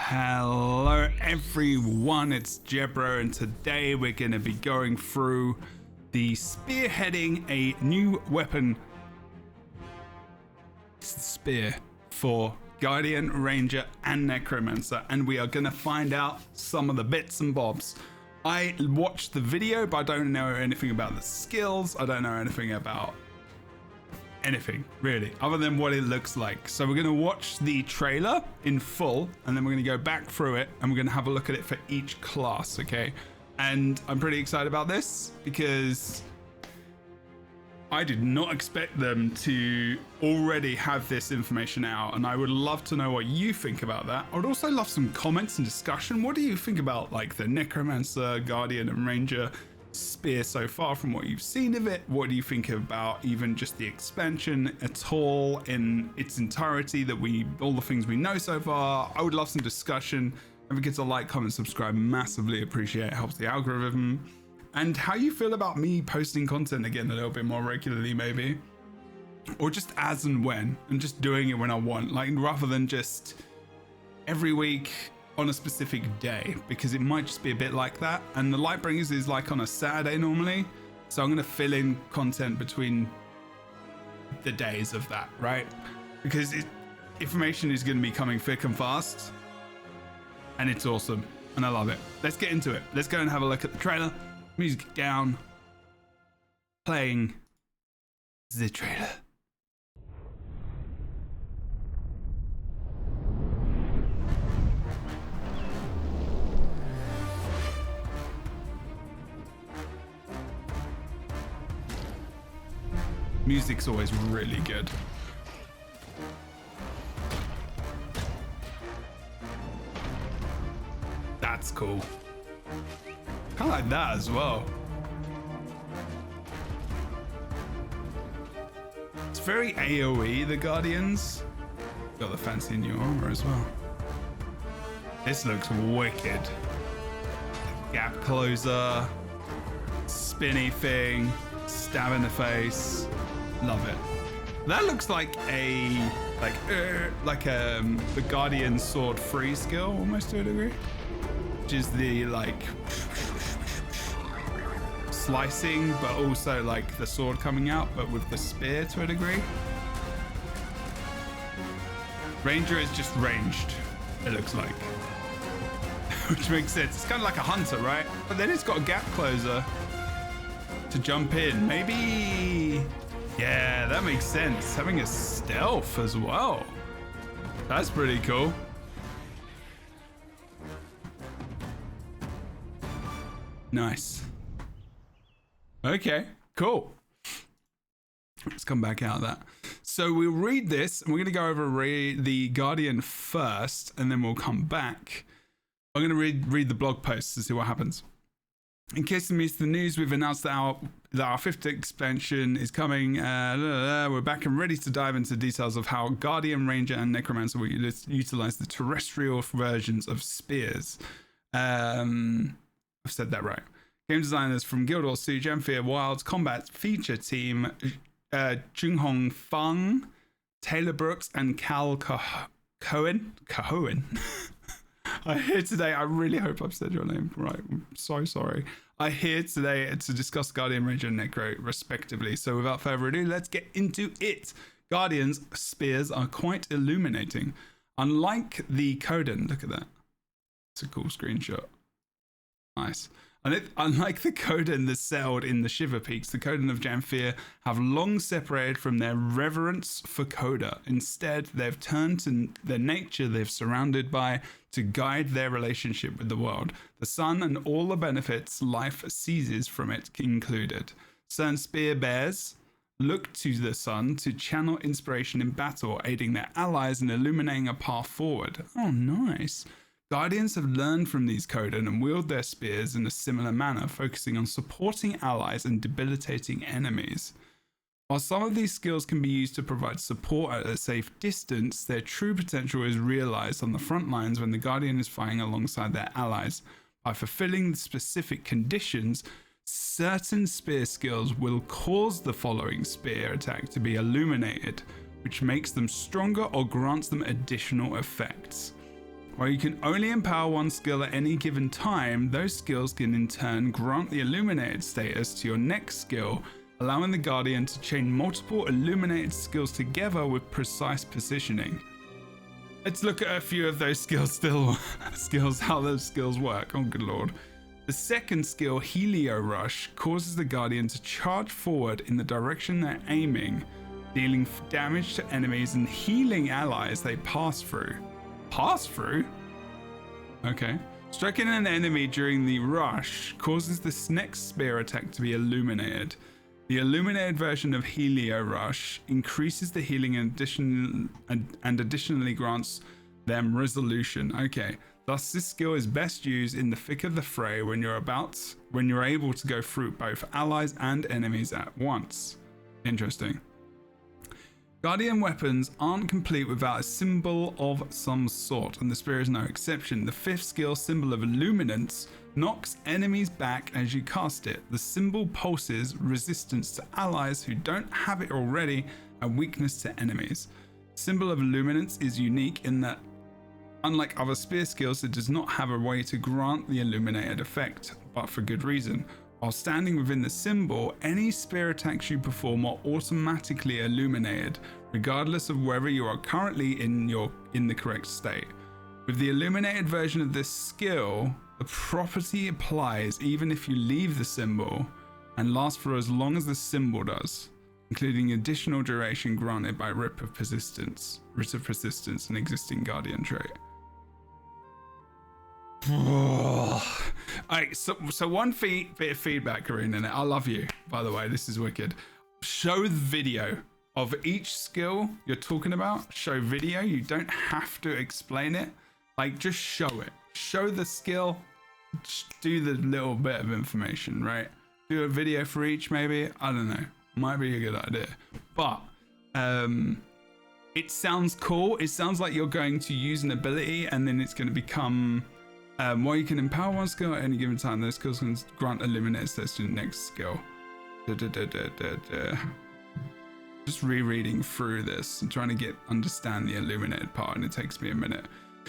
Hello everyone, it's Jebro, and today we're going to be going through the spearheading a new weapon. It's the spear for Guardian, Ranger and Necromancer, and we are going to find out some of the bits and bobs. I watched the video, but I don't know anything about the skills. I don't know anything about anything really other than what it looks like. So we're going to watch the trailer in full, and then we're going to go back through it and we're going to have a look at it for each class. Okay, and I'm pretty excited about this because I did not expect them to already have this information out, and I would love to know what you think about that. I would also love some comments and discussion. What do you think about like the Necromancer, Guardian and Ranger spear so far from what you've seen of it? What do you think about even just the expansion at all in its entirety, all the things we know so far? I would love some discussion. Don't forget to like, comment, subscribe. Massively appreciate it. Helps the algorithm. And how you feel about me posting content again a little bit more regularly, maybe, or just as and when, and just doing it when I want, like rather than just every week on a specific day, because it might just be a bit like that. And the Lightbringers is like on a Saturday normally, so I'm going to fill in content between the days of that, right? Because information is going to be coming thick and fast, and it's awesome and I love it. Let's get into it. Let's go and have a look at the trailer. Music down, playing the trailer. Music's always really good. That's cool. Kind of like that as well. It's very AoE, the Guardians. Got the fancy new armor as well. This looks wicked. Gap closer, spinny thing, stab in the face. Love it. That looks like the Guardian sword free skill almost to a degree, which is the like slicing, but also like the sword coming out, but with the spear to a degree. Ranger is just ranged, it looks like, which makes sense. It's kind of like a hunter, right? But then it's got a gap closer to jump in. Maybe, yeah, that makes sense. Having a stealth as well. That's pretty cool. Nice. Okay, cool. Let's come back out of that. So we'll read this, and we're going to go over the Guardian first, and then we'll come back. I'm going to read the blog post to see what happens. In case you missed the news, we've announced that our fifth expansion is coming. We're back and ready to dive into details of how Guardian, Ranger, and Necromancer will utilize the terrestrial versions of spears. I've said that right. Game designers from Guild Wars 2, Janthir Wilds Combat Feature Team, Junhong Fang, Taylor Brooks, and Cal Cohen. I'm here today. I really hope I've said your name right. I'm so sorry. I'm here today to discuss Guardian, Ranger, and Necro, respectively. So without further ado, let's get into it. Guardian's spears are quite illuminating. Unlike the Coden, look at that. It's a cool screenshot. Nice. Unlike the Coden that sailed in the Shiver Peaks, the Coden of Janthir have long separated from their reverence for Coda. Instead, they've turned to the nature they've surrounded by to guide their relationship with the world, the sun, and all the benefits life seizes from it included. Certain spear bears look to the sun to channel inspiration in battle, aiding their allies in illuminating a path forward. Oh, nice. Guardians have learned from these Coden and wield their spears in a similar manner, focusing on supporting allies and debilitating enemies. While some of these skills can be used to provide support at a safe distance, their true potential is realized on the front lines when the Guardian is fighting alongside their allies. By fulfilling the specific conditions, certain spear skills will cause the following spear attack to be illuminated, which makes them stronger or grants them additional effects. While you can only empower one skill at any given time, those skills can in turn grant the illuminated status to your next skill, allowing the Guardian to chain multiple illuminated skills together with precise positioning. Let's look at a few of those skills how those skills work. Oh good lord. The second skill, Helio Rush, causes the Guardian to charge forward in the direction they're aiming, dealing damage to enemies and healing allies they pass through. Pass through? Okay. Striking an enemy during the rush causes this next spear attack to be illuminated. The illuminated version of Helio Rush increases the healing and additionally grants them resolution. Okay. Thus, this skill is best used in the thick of the fray when you're able to go through both allies and enemies at once. Interesting. Guardian weapons aren't complete without a symbol of some sort, and the spear is no exception. The fifth skill, Symbol of Illuminance, knocks enemies back as you cast it. The symbol pulses resistance to allies who don't have it already and weakness to enemies. Symbol of Illuminance is unique in that, unlike other spear skills, it does not have a way to grant the illuminated effect, but for good reason. While standing within the symbol, any spear attacks you perform are automatically illuminated, regardless of whether you are currently in the correct state. With the illuminated version of this skill, the property applies even if you leave the symbol and lasts for as long as the symbol does, including additional duration granted by Writ of Persistence, an existing Guardian trait. Alright, so one bit of feedback, Karina, and I love you, by the way, this is wicked. Show the video of each skill you're talking about. Show video, you don't have to explain it, like just show it. Show the skill, just do the little bit of information, right? Do a video for each maybe, I don't know, might be a good idea. But it sounds cool. It sounds like you're going to use an ability and then it's going to become while you can empower one skill at any given time, those skills can grant illuminated status to the next skill. Just rereading through this and trying to understand the illuminated part, and it takes me a minute.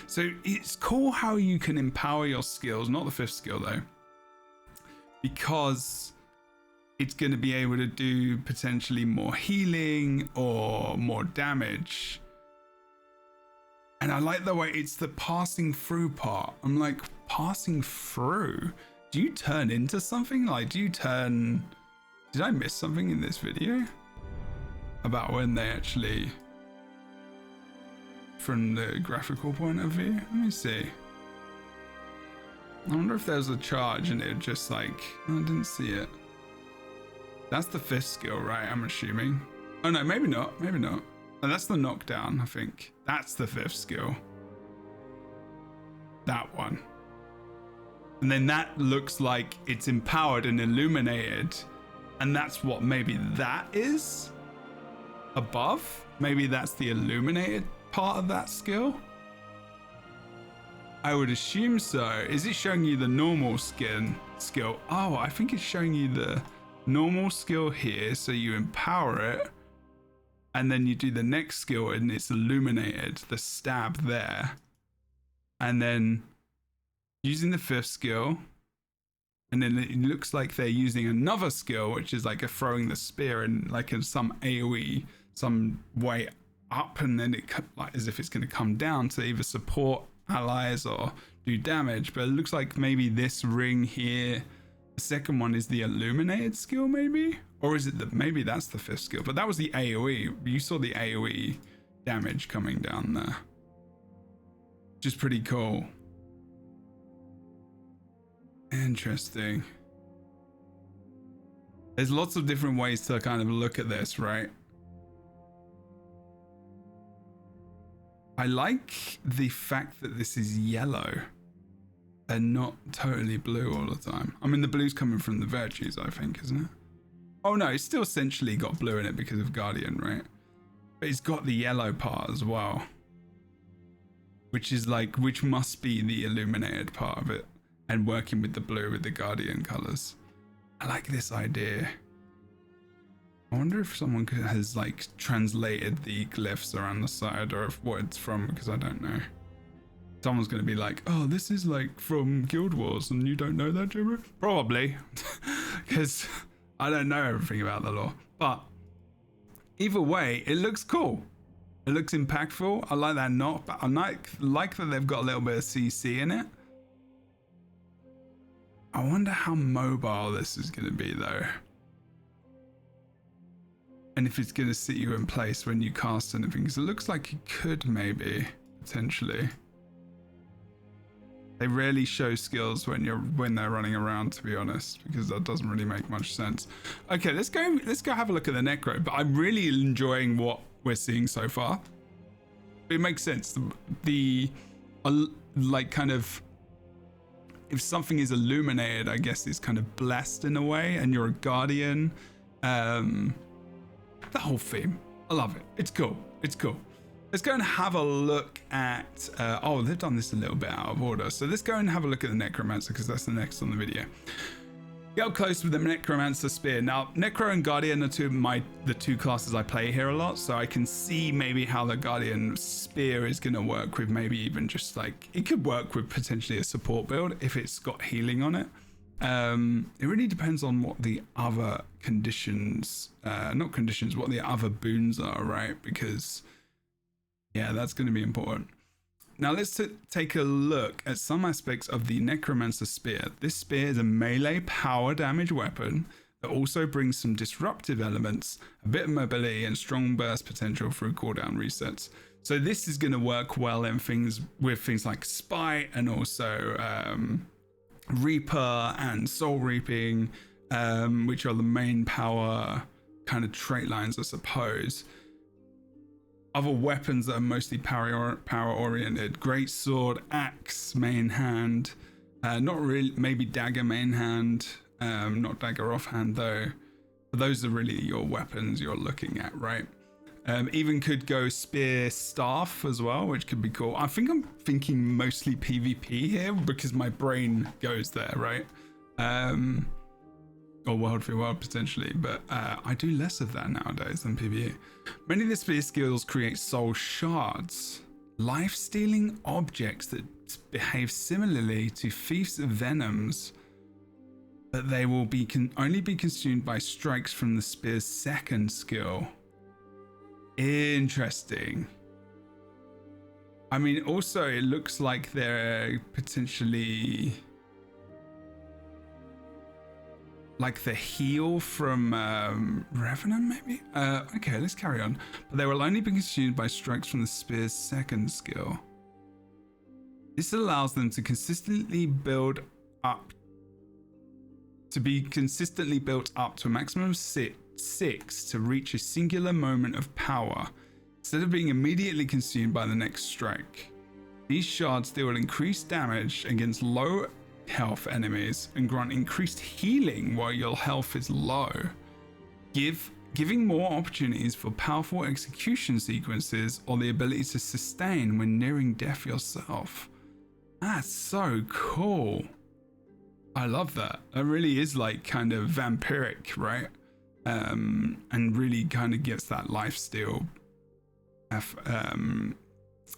So it's cool how you can empower your skills, not the fifth skill though, because it's going to be able to do potentially more healing or more damage. And I like the way it's the passing through part. I'm like, passing through? Do you turn into something? Like, did I miss something in this video? About when they actually, from the graphical point of view? Let me see. I wonder if there's a charge and it just like, I didn't see it. That's the fifth skill, right? I'm assuming. Oh no, maybe not, maybe not. Oh, that's the knockdown, I think. That's the fifth skill. That one. And then that looks like it's empowered and illuminated. And that's what maybe that is? Above? Maybe that's the illuminated part of that skill? I would assume so. Is it showing you the normal skill? Oh, I think it's showing you the normal skill here. So you empower it. And then you do the next skill and it's illuminated, the stab there. And then using the fifth skill, and then it looks like they're using another skill, which is like a throwing the spear in like in some AoE, some way up, and then it like as if it's going to come down to either support allies or do damage. But it looks like maybe this ring here, the second one is the illuminated skill maybe? Or is it maybe that's the fifth skill, but that was the AoE. You saw the AoE damage coming down there, which is pretty cool. Interesting. There's lots of different ways to kind of look at this, right? I like the fact that this is yellow and not totally blue all the time. I mean, the blue's coming from the virtues, I think, isn't it? Oh no, it's still essentially got blue in it because of Guardian, right? But it's got the yellow part as well, which must be the illuminated part of it, and working with the blue with the Guardian colors. I like this idea. I wonder if someone has like translated the glyphs around the side or if what it's from, because I don't know. Someone's going to be like, oh, this is like from Guild Wars and you don't know that, Jimmy? Probably, because I don't know everything about the lore. But either way, it looks cool. It looks impactful. I like that knot, but I like that they've got a little bit of CC in it. I wonder how mobile this is going to be though. And if it's going to sit you in place when you cast anything, because it looks like you could maybe, potentially. They rarely show skills when they're running around, to be honest, because that doesn't really make much sense. Okay, let's go have a look at the Necro. But I'm really enjoying what we're seeing so far. It makes sense. Like kind of, if something is illuminated, I guess it's kind of blessed in a way, and you're a guardian. The whole theme, I love it. It's cool. It's cool. Let's go and have a look at, oh, they've done this a little bit out of order. So let's go and have a look at the Necromancer, because that's the next on the video. Get up close with the Necromancer Spear. Now, Necro and Guardian are the two classes I play here a lot, so I can see maybe how the Guardian Spear is going to work with maybe even just like, it could work with potentially a support build if it's got healing on it. It really depends on what the other conditions, what the other boons are, right? Because yeah, that's going to be important. Now let's take a look at some aspects of the Necromancer Spear. This spear is a melee power damage weapon that also brings some disruptive elements, a bit of mobility, and strong burst potential through cooldown resets. So this is going to work well in things like Spite and also Reaper and Soul Reaping, which are the main power kind of trait lines, I suppose. Other weapons that are mostly power oriented: great sword, axe, main hand, not really, maybe dagger main hand, not dagger offhand though. But those are really your weapons you're looking at, right? Even could go spear, staff as well, which could be cool. I think I'm thinking mostly PvP here because my brain goes there, right? Or world for world potentially, but I do less of that nowadays than PvE. Many of the spear skills create soul shards, life-stealing objects that behave similarly to Thief's venoms, but they will only be consumed by strikes from the spear's second skill. Interesting. I mean, also it looks like they're potentially like the heal from Revenant, maybe? Okay, let's carry on. But they will only be consumed by strikes from the spear's second skill. This allows them to consistently build up to a maximum of six to reach a singular moment of power, instead of being immediately consumed by the next strike. These shards deal increased damage against low health enemies and grant increased healing while your health is low, giving more opportunities for powerful execution sequences or the ability to sustain when nearing death yourself. That's so cool. I love that. It really is like kind of vampiric, right? And really kind of gets that lifesteal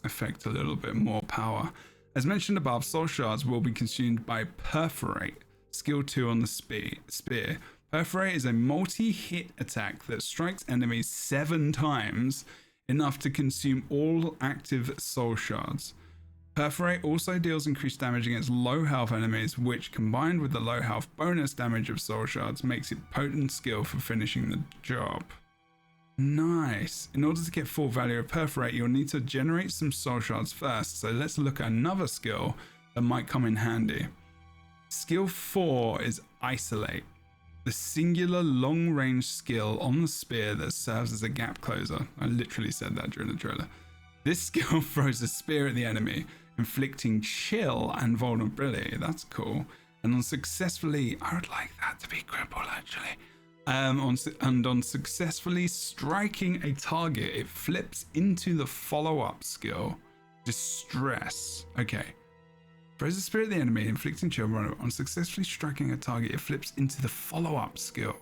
effect a little bit more power. As mentioned above, soul shards will be consumed by Perforate, skill 2 on the spear. Perforate is a multi-hit attack that strikes enemies 7 times, enough to consume all active soul shards. Perforate also deals increased damage against low health enemies, which combined with the low health bonus damage of soul shards makes it potent skill for finishing the job. Nice. In order to get full value of Perforate, you'll need to generate some soul shards first, so let's look at another skill that might come in handy. Skill 4 is Isolate, the singular long-range skill on the spear that serves as a gap closer. I literally said that during the trailer. This skill throws a spear at the enemy, inflicting chill and vulnerability. That's cool. And on successfully, I would like that to be crippled actually. On successfully striking a target, it flips into the follow-up skill, Distress. Okay. Throws a spear at the enemy, inflicting chill. On successfully striking a target, it flips into the follow-up skill.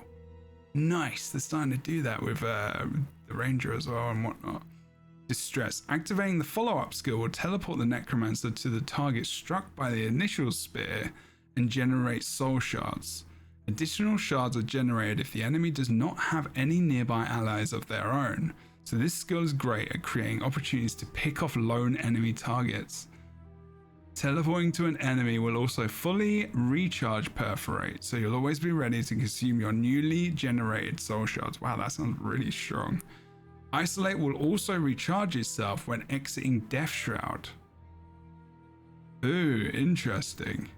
Nice. They're starting to do that with the Ranger as well and whatnot. Distress. Activating the follow-up skill will teleport the Necromancer to the target struck by the initial spear and generate soul shards. Additional shards are generated if the enemy does not have any nearby allies of their own. So this skill is great at creating opportunities to pick off lone enemy targets. Teleporting to an enemy will also fully recharge Perforate, so you'll always be ready to consume your newly generated soul shards. Wow, that sounds really strong. Isolate will also recharge itself when exiting Death Shroud. Ooh, interesting.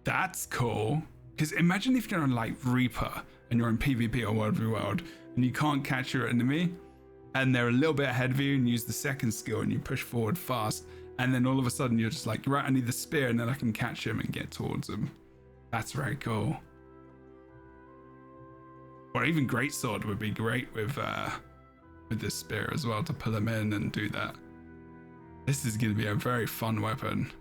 That's cool. Because imagine if you're on like Reaper and you're in PvP or World v World and you can't catch your enemy and they're a little bit ahead of you and use the second skill and you push forward fast and then all of a sudden you're just like, right, I need the spear and then I can catch him and get towards him. That's very cool. Or even Greatsword would be great with this spear as well to pull him in and do that. This is going to be a very fun weapon.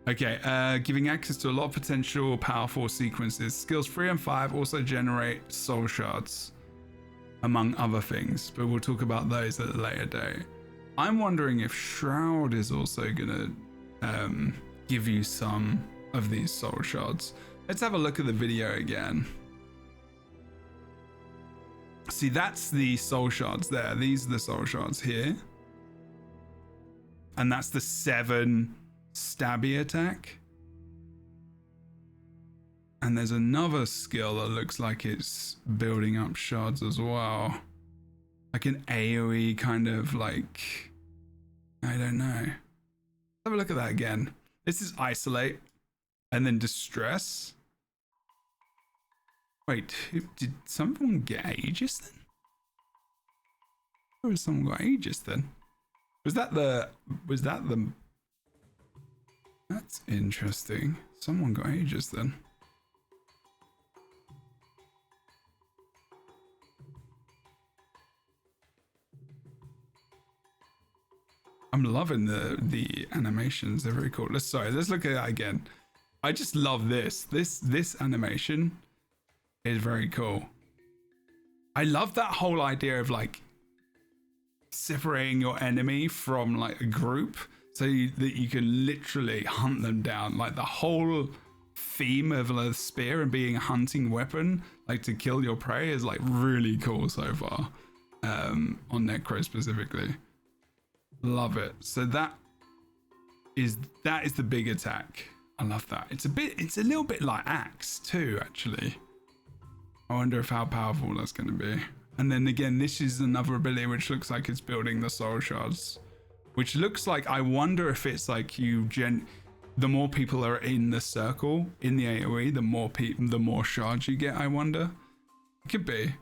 Okay, giving access to a lot of potential powerful sequences. Skills 3 and 5 also generate soul shards, among other things, but we'll talk about those at a later date. I'm wondering if Shroud is also gonna give you some of these soul shards. Let's have a look at the video again. See, that's the soul shards there. These are the soul shards here. And that's the 7 stabby attack. And there's another skill that looks like it's building up shards as well. Like an AoE kind of like, I don't know. Have a look at that again. This is Isolate and then Distress. Wait, did someone get Aegis then? Or has someone got Aegis then? Was that the... That's interesting. Someone got Aegis then. I'm loving the animations. They're very cool. Let's look at that again. I just love this. This animation is very cool. I love that whole idea of like separating your enemy from like a group so that you can literally hunt them down. Like the whole theme of the spear and being a hunting weapon, like to kill your prey, is like really cool so far. On Necro specifically. Love it. So that is the big attack. I love that. It's a little bit like Axe too, actually. I wonder if how powerful that's going to be. And then again, this is another ability which looks like it's building the soul shards, which looks like, I wonder if it's like the more people are in the circle in the AoE, the more shards you get. I wonder. It could be.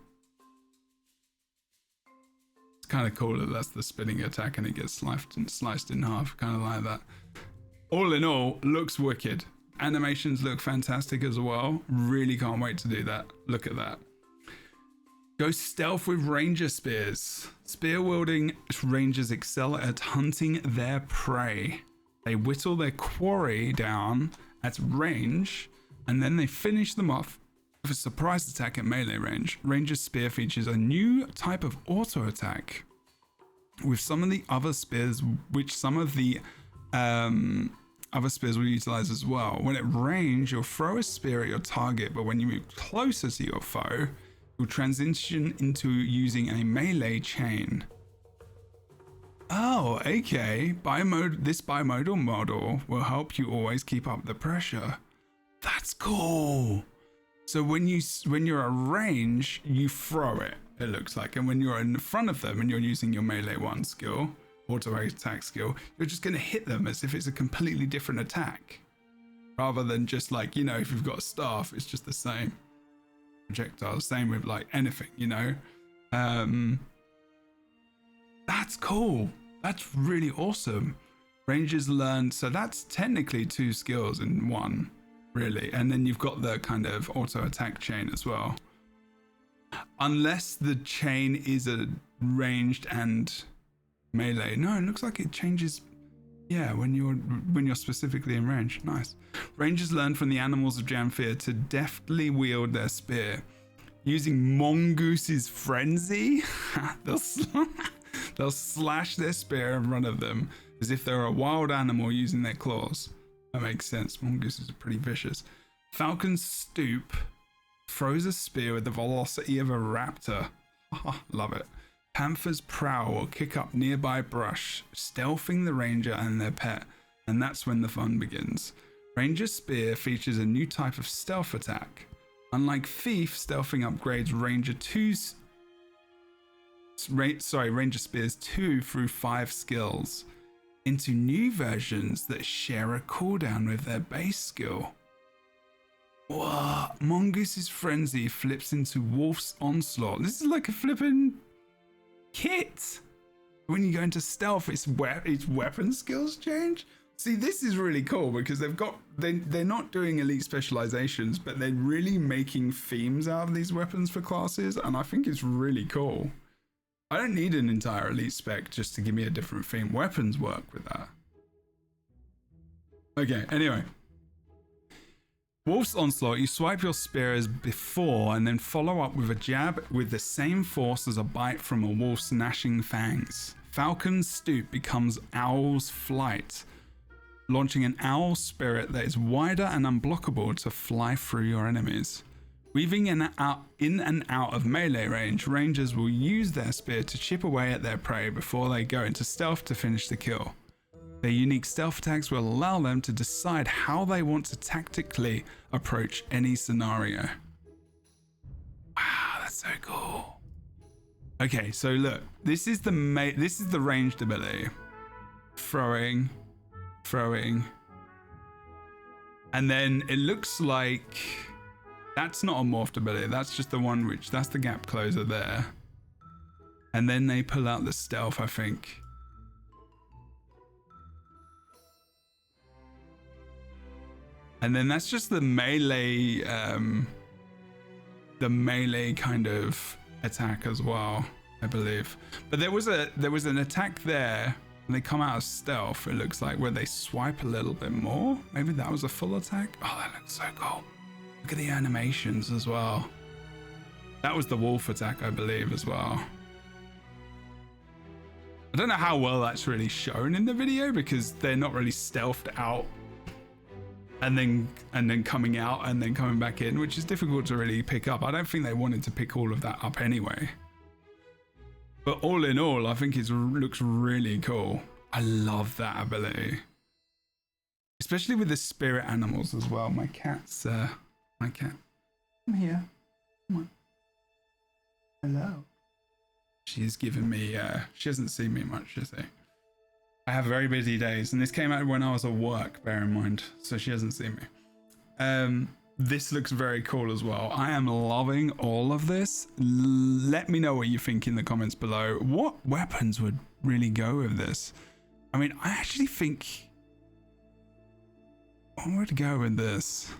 It's kind of cool that that's the spinning attack and it gets sliced in half, kind of like that. All in all, looks wicked. Animations look fantastic as well. Really can't wait to do that. Look at that. Go stealth with ranger spears. Spear wielding rangers excel at hunting their prey. They whittle their quarry down at range and then they finish them off with a surprise attack at melee range. Ranger spear features a new type of auto attack with some of the other spears, which some of the other spears will utilize as well. When at range, you'll throw a spear at your target, but when you move closer to your foe, you'll transition into using a melee chain. Oh, okay. This bimodal model will help you always keep up the pressure. That's cool. So when you're at range, you throw it, it looks like. And when you're in front of them and you're using your melee 1 skill, auto attack skill, you're just going to hit them as if it's a completely different attack. Rather than just like, you know, if you've got a staff, it's just the same projectile. Same with like anything, you know. That's cool. That's really awesome. Rangers learn, so that's technically 2 skills in 1, really. And then you've got the kind of auto attack chain as well. Unless the chain is a ranged and melee. No, it looks like it changes. Yeah, when you're specifically in range. Nice. Rangers learn from the animals of Janthir to deftly wield their spear. Using Mongoose's Frenzy, they'll slash their spear in front of them as if they're a wild animal using their claws. That makes sense. Mongooses are pretty vicious. Falcon's Stoop throws a spear with the velocity of a raptor. Love it. Panther's Prowl will kick up nearby brush, stealthing the ranger and their pet, and that's when the fun begins. Ranger's Spear features a new type of stealth attack. Unlike Thief, stealthing upgrades Ranger Spear's 2 through 5 skills into new versions that share a cooldown with their base skill. What? Mongoose's Frenzy flips into Wolf's Onslaught. This is like a flipping kit. When you go into stealth, its weapon skills change. See, this is really cool because they're not doing elite specializations, but they're really making themes out of these weapons for classes, and I think it's really cool. I don't need an entire elite spec just to give me a different theme. Weapons work with that. Okay, anyway. Wolf's Onslaught, you swipe your spear as before and then follow up with a jab with the same force as a bite from a wolf's gnashing fangs. Falcon's Stoop becomes Owl's Flight, launching an owl spirit that is wider and unblockable to fly through your enemies. Weaving in and out of melee range, rangers will use their spear to chip away at their prey before they go into stealth to finish the kill. Their unique stealth attacks will allow them to decide how they want to tactically approach any scenario. Wow, that's so cool. Okay, so look, this is the ranged ability. Throwing. And then it looks like that's not a morphed ability. That's just the one that's the gap closer there. And then they pull out the stealth, I think. And then that's just the melee kind of attack as well, I believe. But there was an attack there. And they come out of stealth, it looks like, where they swipe a little bit more. Maybe that was a full attack. Oh, that looks so cool. Look at the animations as well. That was the wolf attack, I believe, as well. I don't know how well that's really shown in the video because they're not really stealthed out and then coming out and then coming back in, which is difficult to really pick up. I don't think they wanted to pick all of that up anyway. But all in all, I think it looks really cool. I love that ability. Especially with the spirit animals as well. My cat. Come here. Come on. Hello. She's given me, she hasn't seen me much, has she? I have very busy days, and this came out when I was at work, bear in mind. So she hasn't seen me. This looks very cool as well. I am loving all of this. Let me know what you think in the comments below. What weapons would really go with this? I mean, I actually think I would go with this.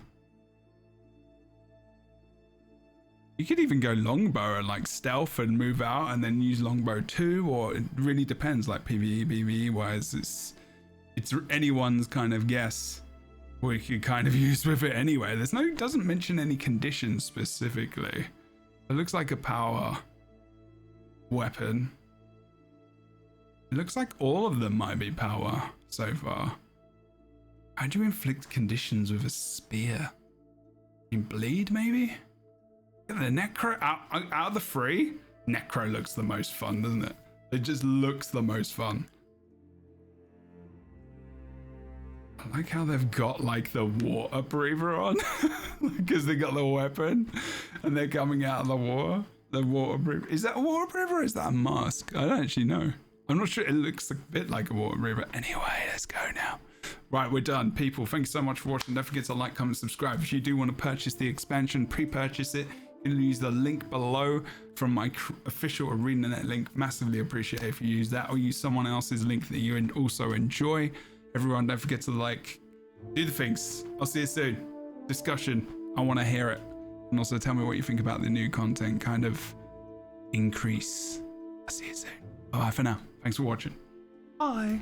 You could even go longbow and like stealth and move out and then use longbow too, or it really depends, like PvE, PvE wise. It's anyone's kind of guess. We could kind of use with it anyway. It doesn't mention any conditions specifically. It looks like a power weapon. It looks like all of them might be power so far. How do you inflict conditions with a spear? You bleed maybe? Look at the Necro out of the three. Necro looks the most fun, doesn't it? It just looks the most fun. I like how they've got like the water breather on because they got the weapon and they're coming out of the water. The water breather. Is that a water breather or is that a mask? I don't actually know. I'm not sure. It looks a bit like a water breather. Anyway, let's go now. Right, we're done. People, thanks so much for watching. Don't forget to like, comment, subscribe. If you do want to purchase the expansion, pre-purchase it. You can use the link below from my official ArenaNet link. Massively appreciate it if you use that or use someone else's link that you also enjoy. Everyone, don't forget to like, do the things. I'll see you soon. Discussion. I want to hear it. And also tell me what you think about the new content kind of increase. I'll see you soon. Bye for now. Thanks for watching. Bye.